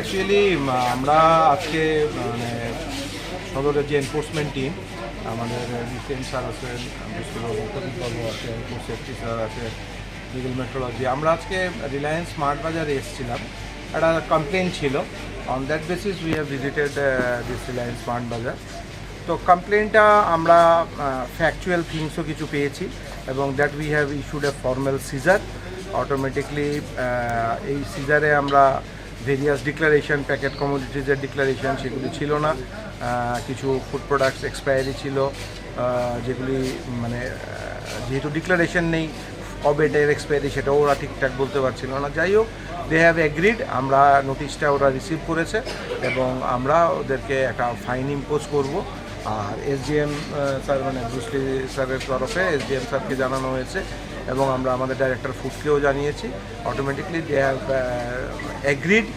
Actually আমরা আজকে মানে সদরের যে এনফোর্সমেন্ট টিম আমাদের ডিফেন্স স্যার আছেন, প্রদীপ আছে, সেফটি স্যার আছে, লিগেল মেট্রোলজি, আমরা আজকে রিলায়েন্স স্মার্ট বাজারে এসেছিলাম। একটা কমপ্লেন ছিল, on that basis we have visited this Reliance smart Bazaar. তো কমপ্লেনটা আমরা ফ্যাকচুয়াল থিংসও কিছু পেয়েছি এবং that we have issued a formal seizure. Automatically এই সিজারে আমরা ভেরিয়াস ডিক্লারেশন, প্যাকেট কমোডিটিজের ডিক্লারেশন সেগুলি ছিল না, কিছু ফুড প্রোডাক্টস এক্সপায়ারি ছিল, যেগুলি মানে যেহেতু ডিক্লারেশন নেই কবে ডের এক্সপায়ারি সেটাও ওরা ঠিকঠাক বলতে পারছিল না। যাই হোক, দে হ্যাভ এগ্রিড, আমরা নোটিশটা ওরা রিসিভ করেছে এবং আমরা ওদেরকে একটা ফাইন ইম্পোজ করব। আর এসডিএম স্যার মানে ব্রুসলি স্যারের তরফে এসডিএম স্যারকে জানানো হয়েছে এবং আমরা আমাদের ডাইরেক্টর ফুডকেও জানিয়েছি। Automatically they have agreed